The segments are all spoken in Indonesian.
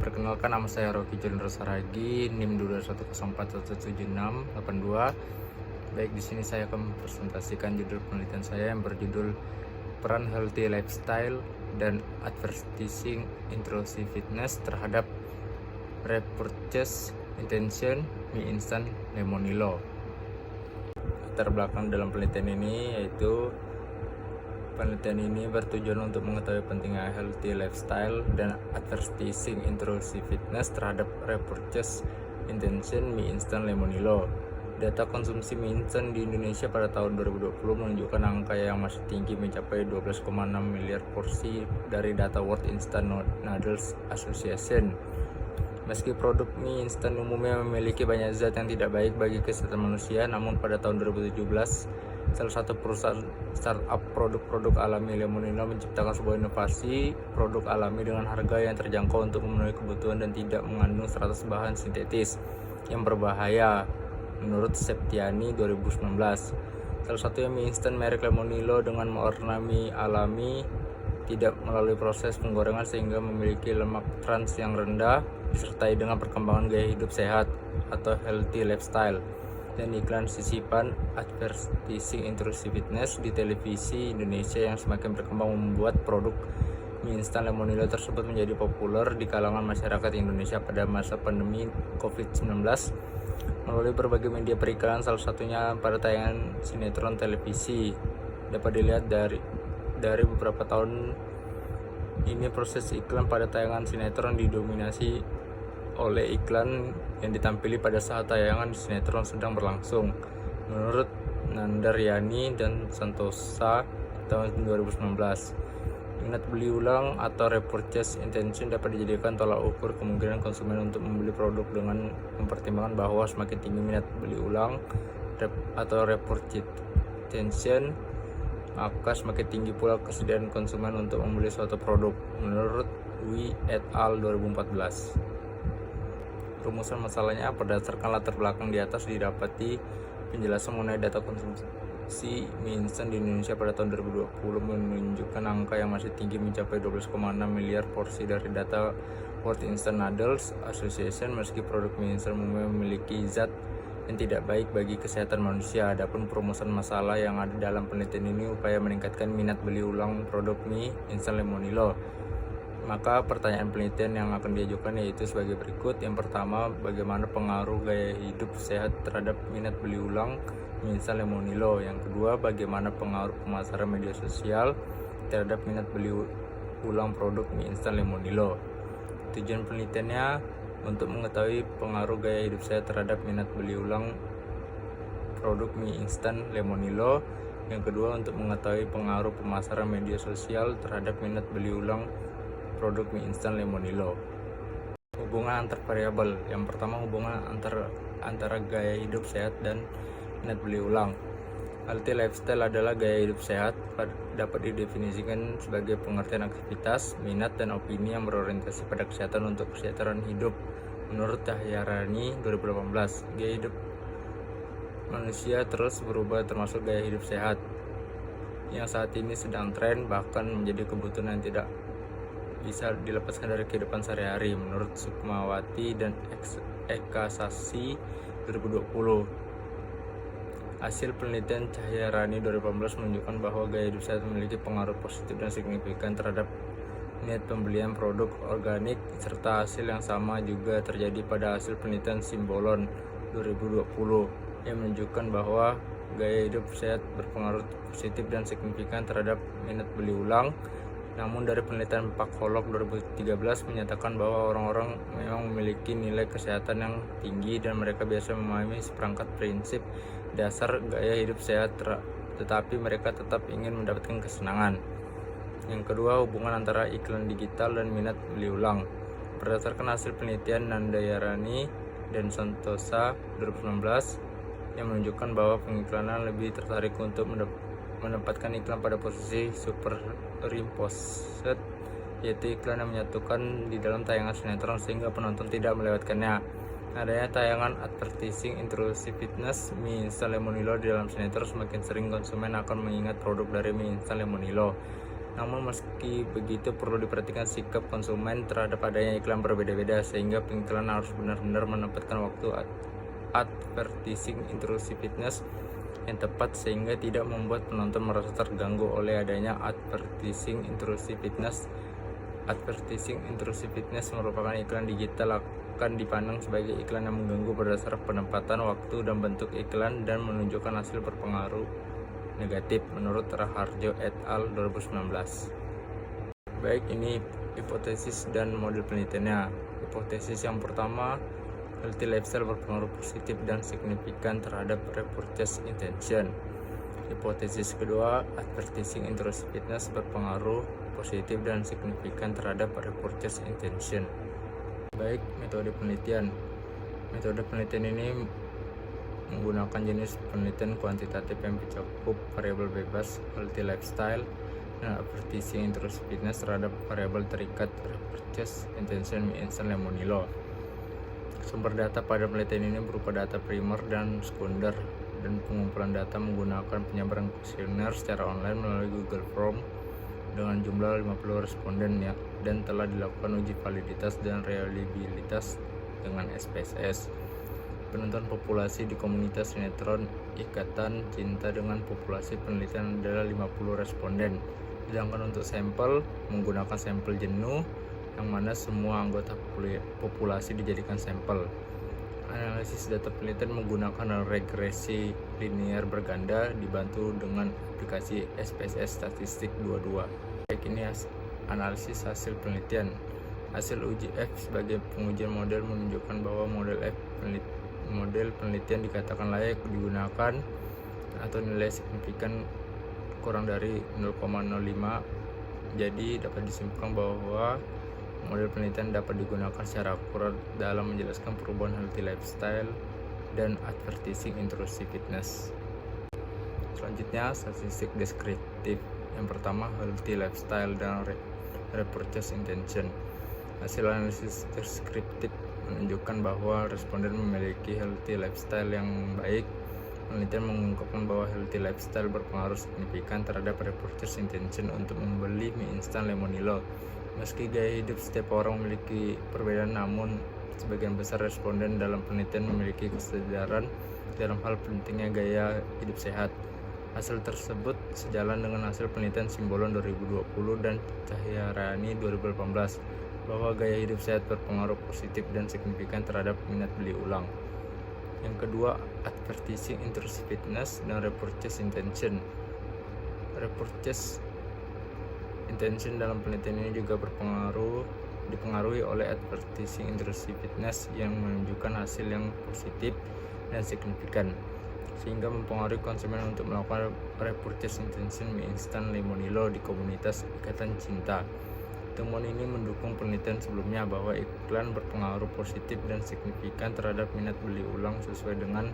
Perkenalkan, nama saya Rocky Jondro Saragi, NIM 210417682. Baik, di sini saya akan presentasikan judul penelitian saya yang berjudul Peran Healthy Lifestyle dan Advertising Intrusiveness terhadap Repurchase Intention Mie Instant Lemonilo. Latar belakang dalam penelitian ini yaitu penelitian ini bertujuan untuk mengetahui pentingnya healthy lifestyle dan advertising intrusiveness terhadap repurchase intention mie instan Lemonilo. Data konsumsi mie instan di Indonesia pada tahun 2020 menunjukkan angka yang masih tinggi mencapai 12,6 miliar porsi dari data World Instant Noodles Association. Meski produk mie instan umumnya memiliki banyak zat yang tidak baik bagi kesehatan manusia, namun pada tahun 2017 salah satu perusahaan startup produk-produk alami Lemonilo menciptakan sebuah inovasi produk alami dengan harga yang terjangkau untuk memenuhi kebutuhan dan tidak mengandung 100 bahan sintetis yang berbahaya, menurut Septiani 2019. Salah satunya mie instan merek Lemonilo dengan warna mie alami, tidak melalui proses penggorengan sehingga memiliki lemak trans yang rendah, disertai dengan perkembangan gaya hidup sehat atau healthy lifestyle, dan iklan sisipan advertising intrusiveness di televisi Indonesia yang semakin berkembang membuat produk mie instan Lemonilo tersebut menjadi populer di kalangan masyarakat Indonesia pada masa pandemi COVID-19 melalui berbagai media periklanan, salah satunya pada tayangan sinetron televisi. Dapat dilihat dari beberapa tahun ini proses iklan pada tayangan sinetron didominasi oleh iklan yang ditampili pada saat tayangan sinetron sedang berlangsung. Menurut Nandaryani dan Santosa tahun 2019, minat beli ulang atau repurchase intention dapat dijadikan tolak ukur kemungkinan konsumen untuk membeli produk dengan mempertimbangkan bahwa semakin tinggi minat beli ulang atau repurchase intention, maka semakin tinggi pula kesediaan konsumen untuk membeli suatu produk, menurut Wi et al. 2014. Rumusan masalahnya, berdasarkan latar belakang di atas didapati penjelasan mengenai data konsumsi mie instan di Indonesia pada tahun 2020 menunjukkan angka yang masih tinggi mencapai 12,6 miliar porsi dari data World Instant Noodles Association. Meski produk mie instan umumnya memiliki zat yang tidak baik bagi kesehatan manusia, adapun perumusan masalah yang ada dalam penelitian ini upaya meningkatkan minat beli ulang produk mie instan Lemonilo. Maka pertanyaan penelitian yang akan diajukan yaitu sebagai berikut. Yang pertama, bagaimana pengaruh gaya hidup sehat terhadap minat beli ulang mie instan Lemonilo? Yang kedua, bagaimana pengaruh pemasaran media sosial terhadap minat beli ulang produk mie instan Lemonilo? Tujuan penelitiannya untuk mengetahui pengaruh gaya hidup sehat terhadap minat beli ulang produk mie instan Lemonilo. Yang kedua, untuk mengetahui pengaruh pemasaran media sosial terhadap minat beli ulang produk mie instan Lemonilo. Hubungan antar variabel. Yang pertama, hubungan antara gaya hidup sehat dan minat beli ulang. Healthy lifestyle adalah gaya hidup sehat, dapat didefinisikan sebagai pengertian aktivitas, minat, dan opini yang berorientasi pada kesehatan untuk kesejahteraan hidup, menurut Tahyarani 2018. Gaya hidup manusia terus berubah, termasuk gaya hidup sehat yang saat ini sedang tren, bahkan menjadi kebutuhan yang tidak bisa dilepaskan dari kehidupan sehari-hari, menurut Sukmawati dan Eka Sasi 2020. Hasil penelitian Cahyarani 2018 menunjukkan bahwa gaya hidup sehat memiliki pengaruh positif dan signifikan terhadap minat pembelian produk organik, serta hasil yang sama juga terjadi pada hasil penelitian Simbolon 2020 yang menunjukkan bahwa gaya hidup sehat berpengaruh positif dan signifikan terhadap minat beli ulang. Namun dari penelitian Pakholok 2013 menyatakan bahwa orang-orang memang memiliki nilai kesehatan yang tinggi dan mereka biasa memahami seperangkat prinsip dasar gaya hidup sehat, tetapi mereka tetap ingin mendapatkan kesenangan. Yang kedua, hubungan antara iklan digital dan minat beli ulang. Berdasarkan hasil penelitian Nandayarani dan Santosa 2019 yang menunjukkan bahwa pengiklanan lebih tertarik untuk menempatkan iklan pada posisi superimposed, yaitu iklan yang menyatukan di dalam tayangan sinetron sehingga penonton tidak melewatkannya. Adanya tayangan advertising intrusiveness mie instan Lemonilo di dalam sinetron, semakin sering konsumen akan mengingat produk dari mie instan Lemonilo. Namun meski begitu perlu diperhatikan sikap konsumen terhadap adanya iklan berbeda-beda, sehingga pengiklan harus benar-benar menempatkan waktu advertising intrusiveness yang tepat sehingga tidak membuat penonton merasa terganggu oleh adanya advertising intrusiveness. Advertising intrusiveness merupakan iklan digital akan dipandang sebagai iklan yang mengganggu berdasarkan penempatan waktu dan bentuk iklan dan menunjukkan hasil berpengaruh negatif menurut Raharjo et al. 2019. Baik, ini hipotesis dan model penelitiannya. Hipotesis yang pertama, healthy lifestyle berpengaruh positif dan signifikan terhadap repurchase intention. Hipotesis kedua, advertising intrusiveness berpengaruh positif dan signifikan terhadap repurchase intention. Baik, metode penelitian. Metode penelitian ini menggunakan jenis penelitian kuantitatif yang mencakup variabel bebas, healthy lifestyle, dan advertising intrusiveness terhadap variabel terikat repurchase intention instant Lemonilo. Sumber data pada penelitian ini berupa data primer dan sekunder, dan pengumpulan data menggunakan penyebaran kuesioner secara online melalui Google Form dengan jumlah 50 responden ya, dan telah dilakukan uji validitas dan reliabilitas dengan SPSS. Penonton populasi di komunitas sinetron Ikatan Cinta dengan populasi penelitian adalah 50 responden. Sedangkan untuk sampel menggunakan sampel jenuh yang mana semua anggota populasi dijadikan sampel. Analisis data penelitian menggunakan regresi linear berganda dibantu dengan aplikasi SPSS Statistik 22. Baik, ini analisis hasil penelitian. Hasil uji F sebagai pengujian model menunjukkan bahwa model penelitian dikatakan layak digunakan atau nilai signifikan kurang dari 0,05. Jadi dapat disimpulkan bahwa model penelitian dapat digunakan secara akurat dalam menjelaskan perubahan healthy lifestyle dan advertising intrusiveness. Selanjutnya, statistik deskriptif. Yang pertama, healthy lifestyle dan repurchase intention. Hasil analisis deskriptif menunjukkan bahwa responden memiliki healthy lifestyle yang baik. Penelitian mengungkapkan bahwa healthy lifestyle berpengaruh signifikan terhadap repurchase intention untuk membeli mie instan Lemonilo. Meski gaya hidup setiap orang memiliki perbedaan, namun sebagian besar responden dalam penelitian memiliki kesadaran dalam hal pentingnya gaya hidup sehat. Hasil tersebut sejalan dengan hasil penelitian Simbolon 2020 dan Cahyarani 2018 bahwa gaya hidup sehat berpengaruh positif dan signifikan terhadap minat beli ulang. Yang kedua, advertising intrusiveness dan repurchase intention. Repurchase intention dalam penelitian ini juga dipengaruhi oleh advertising intrusiveness yang menunjukkan hasil yang positif dan signifikan, sehingga mempengaruhi konsumen untuk melakukan repurchase intention mie instan Lemonilo di komunitas Ikatan Cinta. Temuan ini mendukung penelitian sebelumnya bahwa iklan berpengaruh positif dan signifikan terhadap minat beli ulang sesuai dengan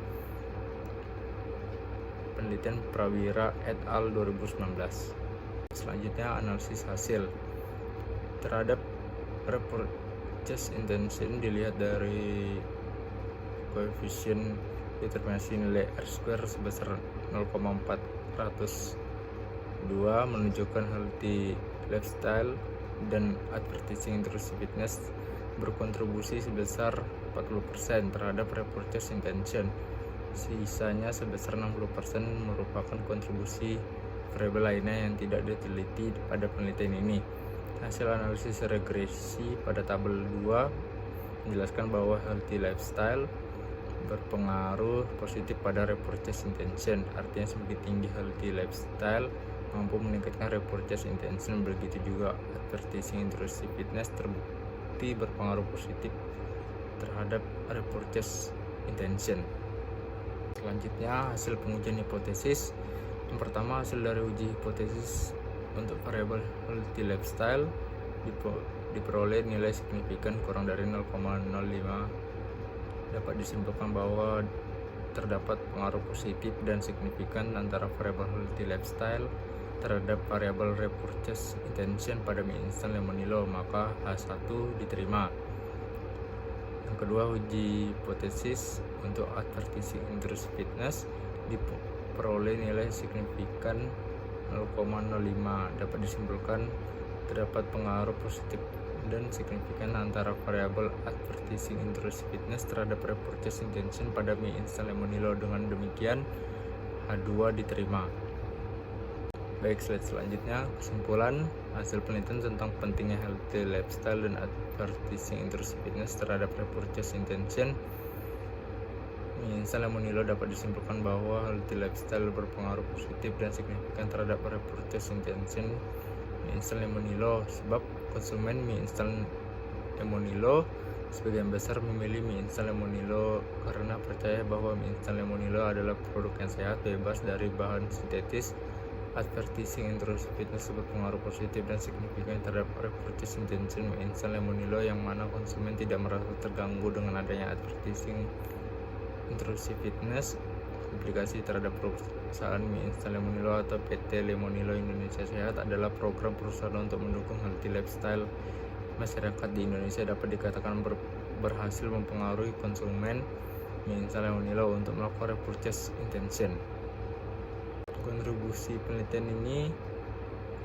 penelitian Prawira et al. 2019. Selanjutnya, analisis hasil terhadap repurchase intention dilihat dari koefisien determinasi nilai R² sebesar 0,402 menunjukkan healthy lifestyle dan advertising intrusiveness berkontribusi sebesar 40% terhadap repurchase intention. Sisanya sebesar 60% merupakan kontribusi variabel lainnya yang tidak diteliti pada penelitian ini. Hasil analisis regresi pada tabel 2 menjelaskan bahwa healthy lifestyle berpengaruh positif pada repurchase intention. Artinya semakin tinggi healthy lifestyle mampu meningkatkan repurchase intention, begitu juga advertising intrusiveness terbukti berpengaruh positif terhadap repurchase intention. Selanjutnya, hasil pengujian hipotesis. Yang pertama, hasil dari uji hipotesis untuk variabel healthy lifestyle diperoleh nilai signifikan kurang dari 0,05. Dapat disimpulkan bahwa terdapat pengaruh positif dan signifikan antara variabel healthy lifestyle terhadap variabel repurchase intention pada mie instan Lemonilo, maka H1 diterima. Yang kedua, uji hipotesis untuk advertising intrusiveness diperoleh nilai signifikan 0,05. Dapat disimpulkan terdapat pengaruh positif dan signifikan antara variabel advertising intrusiveness terhadap repurchase intention pada mie instan Lemonilo. Dengan demikian H2 diterima. Baik, slide selanjutnya, kesimpulan hasil penelitian tentang pentingnya healthy lifestyle dan advertising intrusiveness terhadap repurchase intention mie instan Lemonilo. Dapat disimpulkan bahwa healthy lifestyle berpengaruh positif dan signifikan terhadap repurchase intention mie instan Lemonilo, sebab konsumen mie instan Lemonilo sebagian besar memilih mie instan Lemonilo karena percaya bahwa mie instan Lemonilo adalah produk yang sehat, bebas dari bahan sintetis. Advertising intrusiveness berpengaruh positif dan signifikan terhadap repurchase intention mie instan Lemonilo, yang mana konsumen tidak merasa terganggu dengan adanya advertising intrusiveness. Aplikasi terhadap perusahaan mie instan Lemonilo atau PT Lemonilo Indonesia Sehat adalah program perusahaan untuk mendukung healthy lifestyle masyarakat di Indonesia. Dapat dikatakan berhasil mempengaruhi konsumen mie instan Lemonilo untuk melakukan repurchase intention. Kontribusi penelitian ini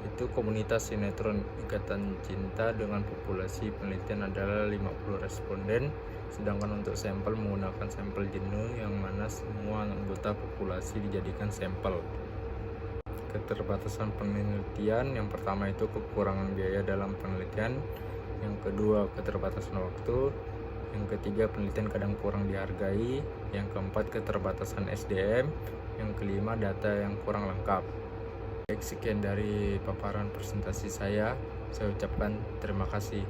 itu komunitas sinetron Ikatan Cinta dengan populasi penelitian adalah 50 responden, sedangkan untuk sampel menggunakan sampel jenuh yang mana semua anggota populasi dijadikan sampel. Keterbatasan penelitian, yang pertama itu kekurangan biaya dalam penelitian, yang kedua keterbatasan waktu, yang ketiga penelitian kadang kurang dihargai, yang keempat keterbatasan SDM, yang kelima data yang kurang lengkap. Baik, sekian dari paparan presentasi saya ucapkan terima kasih.